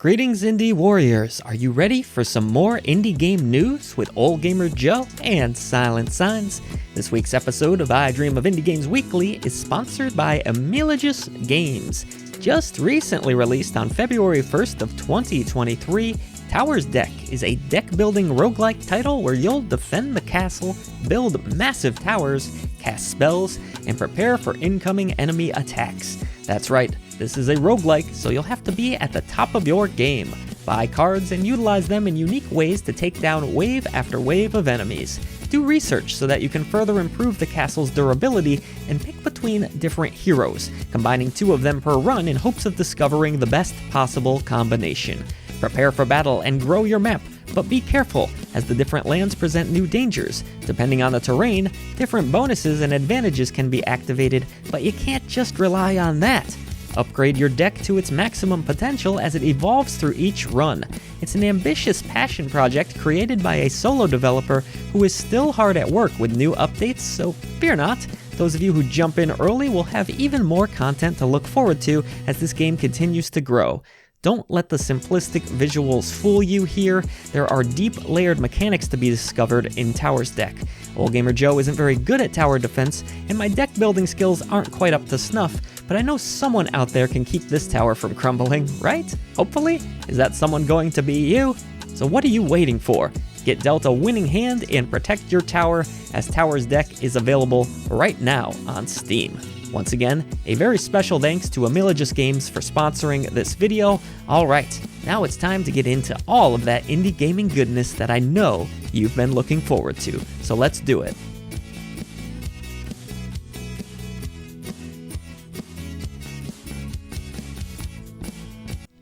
Greetings indie warriors, are you ready for some more indie game news with 𝐥𝐤𝐤𝐿 and SilentSigns? This week's episode of I Dream of Indie Games Weekly is sponsored by 𝐬𝐚𝐺𝐵 Games. Just recently released on February 1st of 2023, Tower's Deck is a deck-building roguelike title where you'll defend the castle, build massive towers, cast spells, and prepare for incoming enemy attacks. That's right, this is a roguelike, so you'll have to be at the top of your game. Buy cards and utilize them in unique ways to take down wave after wave of enemies. Do research so that you can further improve the castle's durability and pick between different heroes, combining 2 of them per run in hopes of discovering the best possible combination. Prepare for battle and grow your map, but be careful, as the different lands present new dangers. Depending on the terrain, different bonuses and advantages can be activated, but you can't just rely on that. Upgrade your deck to its maximum potential as it evolves through each run. It's an ambitious passion project created by a solo developer who is still hard at work with new updates, so fear not. Those of you who jump in early will have even more content to look forward to as this game continues to grow. Don't let the simplistic visuals fool you here. There are deep layered mechanics to be discovered in Tower's Deck. 𝐥𝐤𝐤𝐿 isn't very good at tower defense, and my deck building skills aren't quite up to snuff, but I know someone out there can keep this tower from crumbling, right? Hopefully? Is that someone going to be you? So what are you waiting for? Get dealt a winning hand and protect your tower, as Tower's Deck is available right now on Steam. Once again, a very special thanks to 𝐬𝐚𝐺𝐵 Games for sponsoring this video. Alright, now it's time to get into all of that indie gaming goodness that I know you've been looking forward to, so let's do it.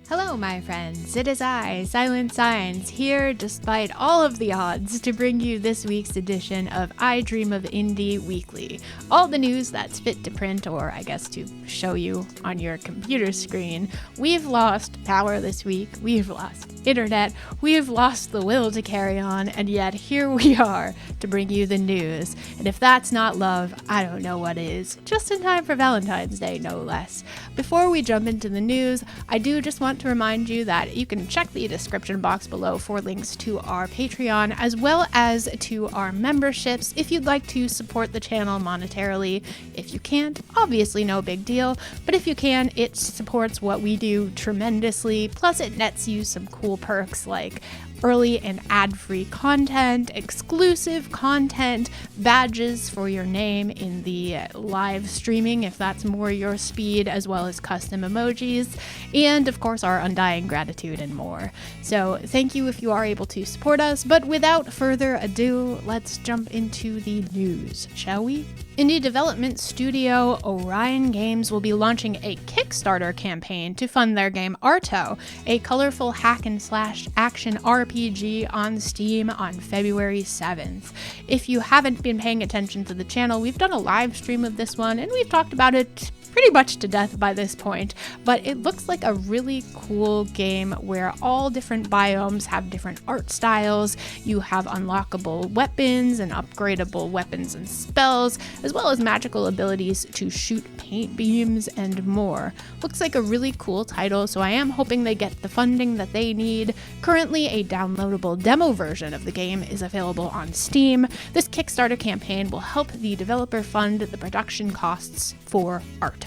Hello my friends, it is I, SilentSigns, here despite all of the odds to bring you this week's edition of I Dream of Indie Weekly. All the news that's fit to print, or I guess to show you on your computer screen. We've lost power this week, we've lost internet, we've lost the will to carry on, and yet here we are to bring you the news. And if that's not love, I don't know what is. Just in time for Valentine's Day, no less. Before we jump into the news, I do just want to remind you that you can check the description box below for links to our Patreon as well as to our memberships if you'd like to support the channel monetarily. If you can't, obviously no big deal, but if you can, it supports what we do tremendously, plus it nets you some cool perks like early and ad-free content, exclusive content, badges for your name in the live streaming if that's more your speed, as well as custom emojis, and of course our undying gratitude and more. So thank you if you are able to support us, but without further ado, let's jump into the news, shall we? Indie development studio Orion Games will be launching a Kickstarter campaign to fund their game Arto, a colorful hack-and-slash action RPG on Steam on February 7th. If you haven't been paying attention to the channel, we've done a live stream of this one, and we've talked about it pretty much to death by this point, but it looks like a really cool game where all different biomes have different art styles. You have unlockable weapons and upgradable weapons and spells, as well as magical abilities to shoot paint beams and more. Looks like a really cool title, so I am hoping they get the funding that they need. Currently, a downloadable demo version of the game is available on Steam. This Kickstarter campaign will help the developer fund the production costs for Arto.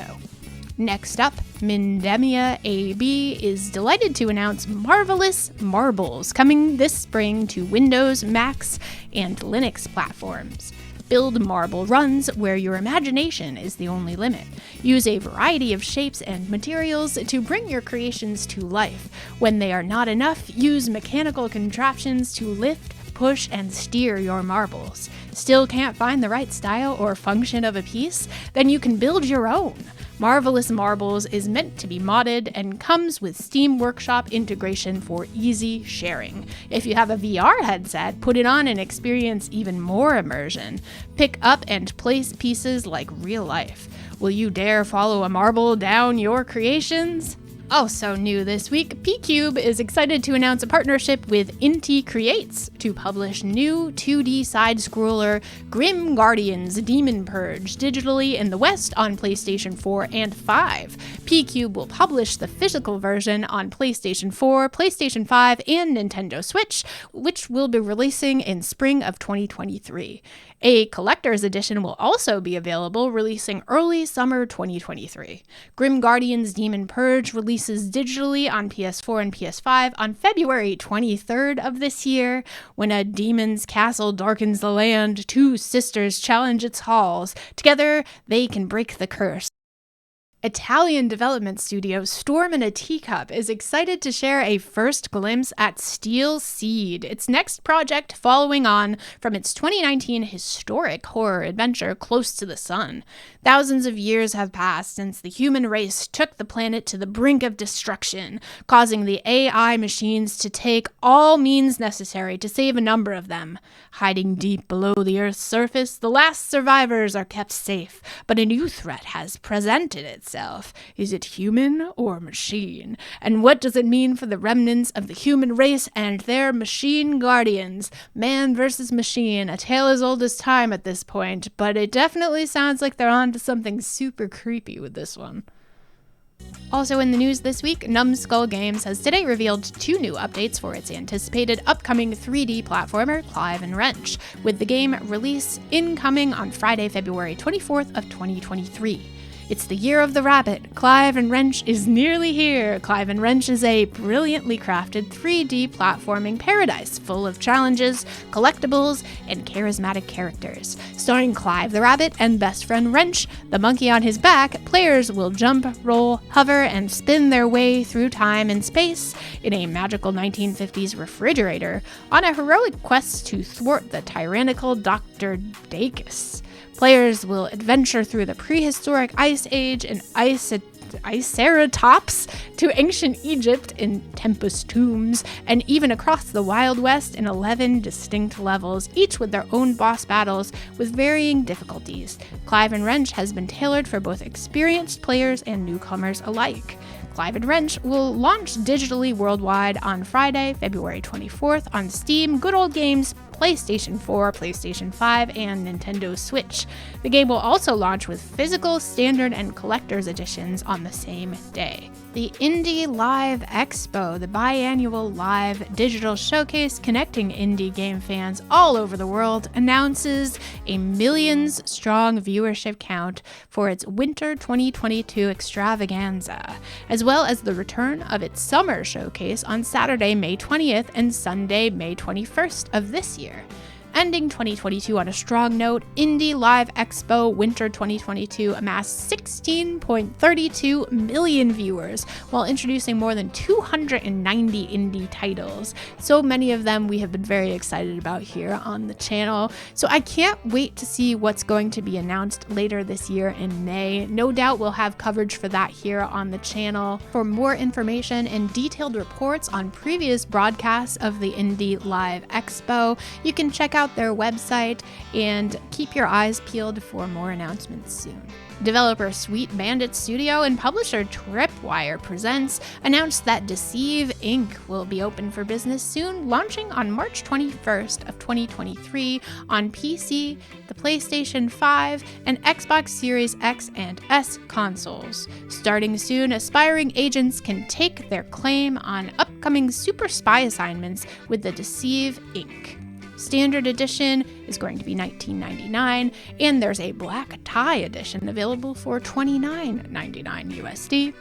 Next up, Mindemia AB is delighted to announce Marvelous Marbles coming this spring to Windows, Macs, and Linux platforms. Build marble runs where your imagination is the only limit. Use a variety of shapes and materials to bring your creations to life. When they are not enough, use mechanical contraptions to lift, push, and steer your marbles. Still can't find the right style or function of a piece? Then you can build your own. Marvelous Marbles is meant to be modded and comes with Steam Workshop integration for easy sharing. If you have a VR headset, put it on and experience even more immersion. Pick up and place pieces like real life. Will you dare follow a marble down your creations? Also new this week, P-Cube is excited to announce a partnership with Inti Creates to publish new 2D side-scroller Grim Guardians Demon Purge digitally in the West on PlayStation 4 and 5. P-Cube will publish the physical version on PlayStation 4, PlayStation 5, and Nintendo Switch, which will be releasing in spring of 2023. A collector's edition will also be available, releasing early summer 2023. Grim Guardians Demon Purge releases digitally on PS4 and PS5 on February 23rd of this year. When a demon's castle darkens the land, two sisters challenge its halls. Together, they can break the curse. Italian development studio Storm in a Teacup is excited to share a first glimpse at Steel Seed, its next project following on from its 2019 historic horror adventure Close to the Sun. Thousands of years have passed since the human race took the planet to the brink of destruction, causing the AI machines to take all means necessary to save a number of them. Hiding deep below the Earth's surface, the last survivors are kept safe, but a new threat has presented itself. Is it human or machine? And what does it mean for the remnants of the human race and their machine guardians? Man versus machine, a tale as old as time at this point, but it definitely sounds like they're on to something super creepy with this one. Also in the news this week, Numbskull Games has today revealed 2 new updates for its anticipated upcoming 3D platformer, Clive and Wrench, with the game release incoming on Friday, February 24th of 2023. It's the year of the rabbit. Clive and Wrench is nearly here. Clive and Wrench is a brilliantly crafted 3D platforming paradise full of challenges, collectibles, and charismatic characters. Starring Clive the rabbit and best friend Wrench, the monkey on his back, players will jump, roll, hover, and spin their way through time and space in a magical 1950s refrigerator on a heroic quest to thwart the tyrannical Dr. Dacus. Players will adventure through the prehistoric Ice Age and 𝐬𝐤𝐬𝐬 to ancient Egypt in Tempest tombs, and even across the Wild West in 11 distinct levels, each with their own boss battles with varying difficulties. Clive and Wrench has been tailored for both experienced players and newcomers alike. Clive and Wrench will launch digitally worldwide on Friday, February 24th on Steam, Good Old Games, PlayStation 4, PlayStation 5, and Nintendo Switch. The game will also launch with physical, standard, and collector's editions on the same day. The Indie Live Expo, the biannual live digital showcase connecting indie game fans all over the world, announces a millions-strong viewership count for its Winter 2022 extravaganza, as well as the return of its summer showcase on Saturday, May 20th and Sunday, May 21st of this year. Ending 2022 on a strong note, Indie Live Expo Winter 2022 amassed 16.32 million viewers while introducing more than 290 indie titles. So many of them we have been very excited about here on the channel. So I can't wait to see what's going to be announced later this year in May. No doubt we'll have coverage for that here on the channel. For more information and detailed reports on previous broadcasts of the Indie Live Expo, you can check out their website and keep your eyes peeled for more announcements soon. Developer Sweet Bandit Studio and publisher Tripwire Presents announced that Deceive Inc. will be open for business soon, launching on March 21st of 2023 on PC, the PlayStation 5, and Xbox Series X and S consoles. Starting soon, aspiring agents can take their claim on upcoming super spy assignments with the Deceive Inc. Standard edition is going to be $19.99, and there's a black tie edition available for $29.99 USD.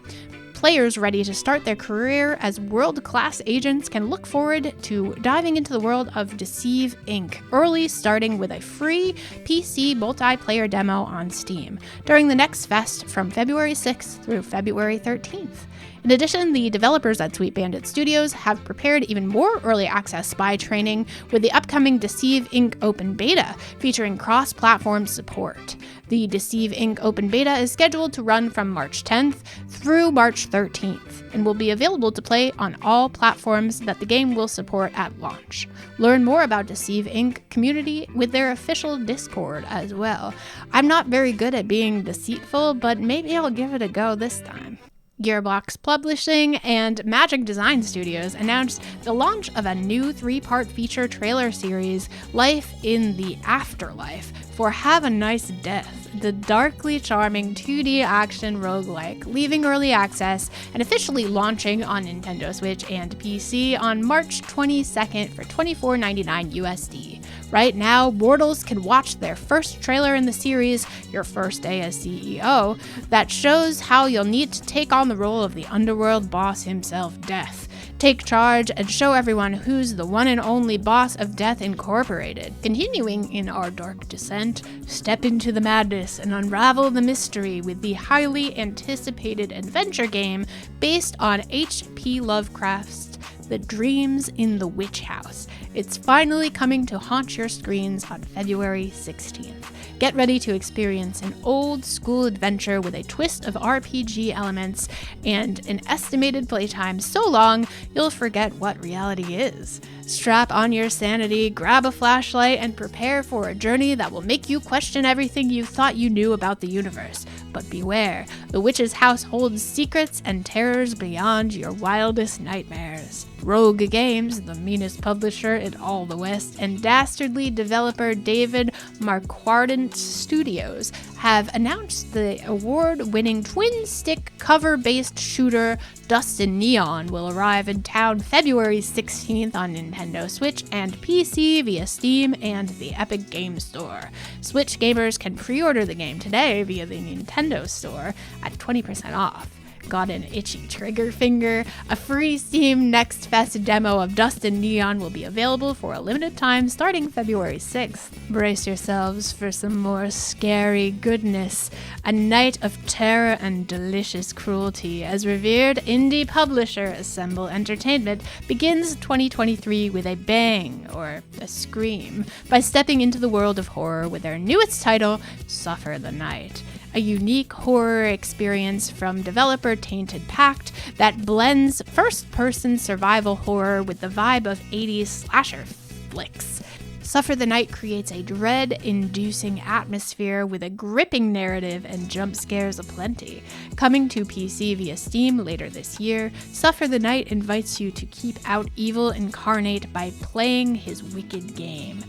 Players ready to start their career as world-class agents can look forward to diving into the world of Deceive Inc. early, starting with a free PC multiplayer demo on Steam during the next fest from February 6th through February 13th. In addition, the developers at Sweet Bandit Studios have prepared even more early access spy training with the upcoming Deceive Inc. Open Beta, featuring cross-platform support. The Deceive Inc. Open Beta is scheduled to run from March 10th through March 13th, and will be available to play on all platforms that the game will support at launch. Learn more about Deceive Inc. community with their official Discord as well. I'm not very good at being deceitful, but maybe I'll give it a go this time. Gearbox Publishing and Magic Design Studios announced the launch of a new 3-part feature trailer series, Life in the Afterlife, for Have a Nice Death, the darkly charming 2D action roguelike, leaving early access and officially launching on Nintendo Switch and PC on March 22nd for $24.99 USD. Right now, mortals can watch their first trailer in the series, Your First Day as CEO, that shows how you'll need to take on the role of the underworld boss himself, Death. Take charge and show everyone who's the one and only boss of Death Incorporated. Continuing in our dark descent, step into the madness and unravel the mystery with the highly anticipated adventure game based on H.P. Lovecraft's The Dreams in the Witch House. It's finally coming to haunt your screens on February 16th. Get ready to experience an old-school adventure with a twist of RPG elements and an estimated playtime so long you'll forget what reality is. Strap on your sanity, grab a flashlight, and prepare for a journey that will make you question everything you thought you knew about the universe. But beware, the witch's house holds secrets and terrors beyond your wildest nightmares. Rogue Games, the meanest publisher in all the West, and dastardly developer David Marquardt Studios have announced the award-winning twin-stick cover-based shooter Dust and Neon will arrive in town February 16th on Nintendo Switch and PC via Steam and the Epic Game Store. Switch gamers can pre-order the game today via the Nintendo Store at 20% off. Got an itchy trigger finger? A free Steam Next Fest demo of Dust and Neon will be available for a limited time starting February 6th. Brace yourselves for some more scary goodness. A night of terror and delicious cruelty as revered indie publisher Assemble Entertainment begins 2023 with a bang, or a scream, by stepping into the world of horror with their newest title, Suffer the Night. A unique horror experience from developer Tainted Pact that blends first-person survival horror with the vibe of 80s slasher flicks. Suffer the Night creates a dread-inducing atmosphere with a gripping narrative and jump scares aplenty. Coming to PC via Steam later this year, Suffer the Night invites you to keep out evil incarnate by playing his wicked game.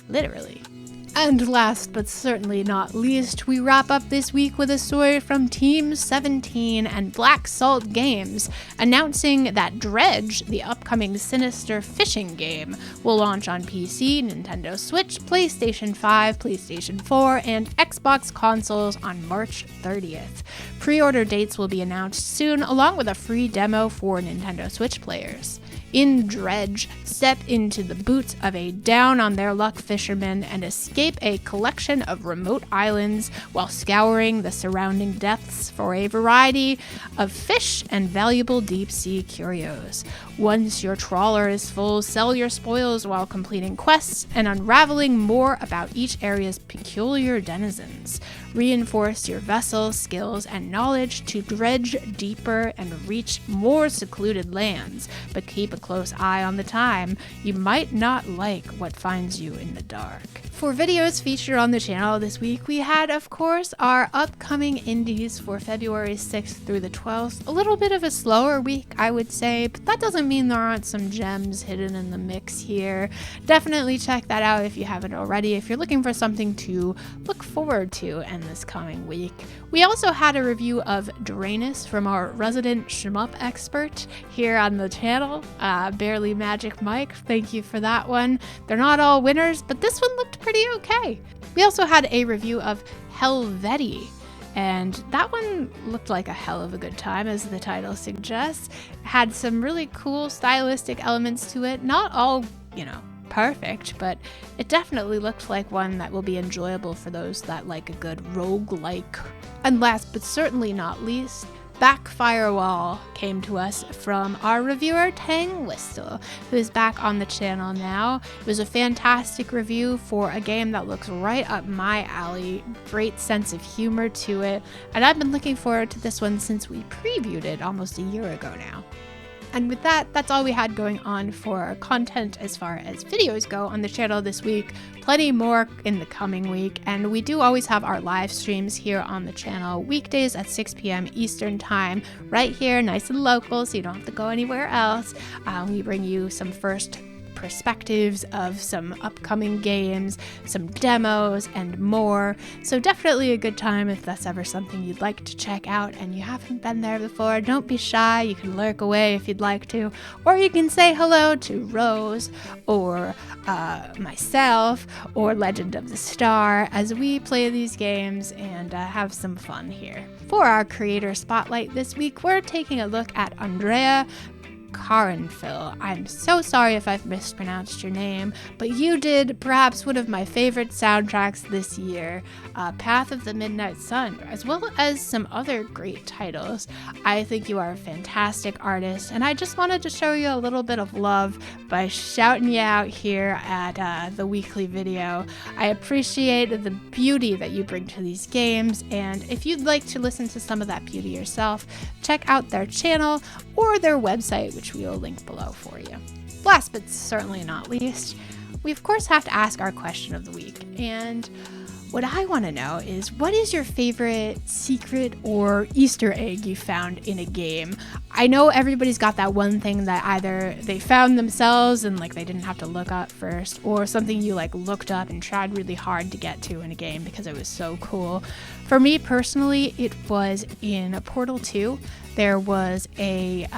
Literally. And last but certainly not least, we wrap up this week with a story from Team 17 and Black Salt Games, announcing that Dredge, the upcoming sinister fishing game, will launch on PC, Nintendo Switch, PlayStation 5, PlayStation 4, and Xbox consoles on March 30th. Pre-order dates will be announced soon, along with a free demo for Nintendo Switch players. In Dredge, step into the boots of a down-on-their-luck fisherman and escape a collection of remote islands while scouring the surrounding depths for a variety of fish and valuable deep-sea curios. Once your trawler is full, sell your spoils while completing quests and unraveling more about each area's peculiar denizens. Reinforce your vessel, skills, and knowledge to dredge deeper and reach more secluded lands, but keep a close eye on the time. You might not like what finds you in the dark. For videos featured on the channel this week, we had, of course, our upcoming indies for February 6th through the 12th. A little bit of a slower week, I would say, but that doesn't mean there aren't some gems hidden in the mix here. Definitely check that out if you haven't already, if you're looking for something to look forward to in this coming week. We also had a review of Drainus from our resident shmup expert here on the channel, Barely Magic Mike. Thank you for that one. They're not all winners, but this one looked pretty okay. We also had a review of Helvetii, and that one looked like a hell of a good time, as the title suggests. It had some really cool stylistic elements to it, not all, perfect, but it definitely looked like one that will be enjoyable for those that like a good roguelike. And last but certainly not least, Back Firewall came to us from our reviewer Tang Whistle, who is back on the channel now. It was a fantastic review for a game that looks right up my alley, great sense of humor to it, and I've been looking forward to this one since we previewed it almost a year ago now. And with that, that's all we had going on for content as far as videos go on the channel this week. Plenty more in the coming week, and we do always have our live streams here on the channel weekdays at 6 p.m. Eastern Time, right here, nice and local, so you don't have to go anywhere else. We bring you some first perspectives of some upcoming games, some demos, and more. So definitely a good time if that's ever something you'd like to check out and you haven't been there before. Don't be shy. You can lurk away if you'd like to, or you can say hello to Rose or myself or Legend of the Star as we play these games and have some fun here. For our creator spotlight this week, we're taking a look at Andrea Carenfil. I'm so sorry if I've mispronounced your name, but you did perhaps one of my favorite soundtracks this year, Path of the Midnight Sun, as well as some other great titles. I think you are a fantastic artist, and I just wanted to show you a little bit of love by shouting you out here at the weekly video. I appreciate the beauty that you bring to these games, and if you'd like to listen to some of that beauty yourself, check out their channel or their website, which we will link below for you. Last but certainly not least, we of course have to ask our question of the week, and what I want to know is, what is your favorite secret or Easter egg you found in a game? I know everybody's got that one thing that either they found themselves and like they didn't have to look up first, or something you like looked up and tried really hard to get to in a game because it was so cool. For me personally, it was in Portal 2. There was a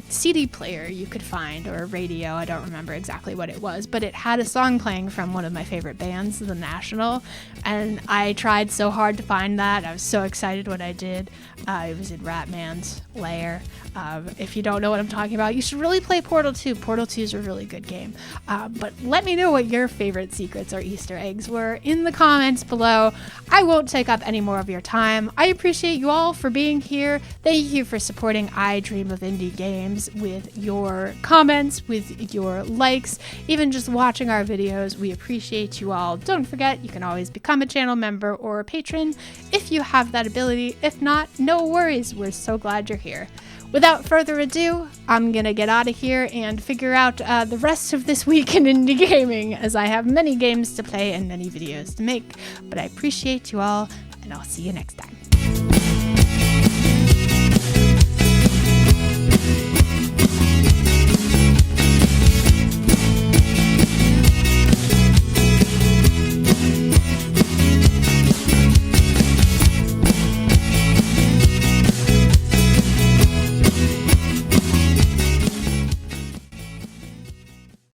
CD player you could find, or a radio, I don't remember exactly what it was, but it had a song playing from one of my favorite bands, The National, and I tried so hard to find that. I was so excited when I did. It was in Ratman's lair. If you don't know what I'm talking about, you should really play Portal 2. Portal 2 is a really good game. But let me know what your favorite secrets or Easter eggs were in the comments below. I won't take up any more of your time. I appreciate you all for being here. Thank you for supporting I Dream of Indie Games with your comments, with your likes, even just watching our videos. We appreciate you all. Don't forget, you can always become a channel member or a patron if you have that ability. If not, no worries. We're so glad you're here. Without further ado, I'm gonna get out of here and figure out the rest of this week in indie gaming, as I have many games to play and many videos to make. But I appreciate you all, and I'll see you next time.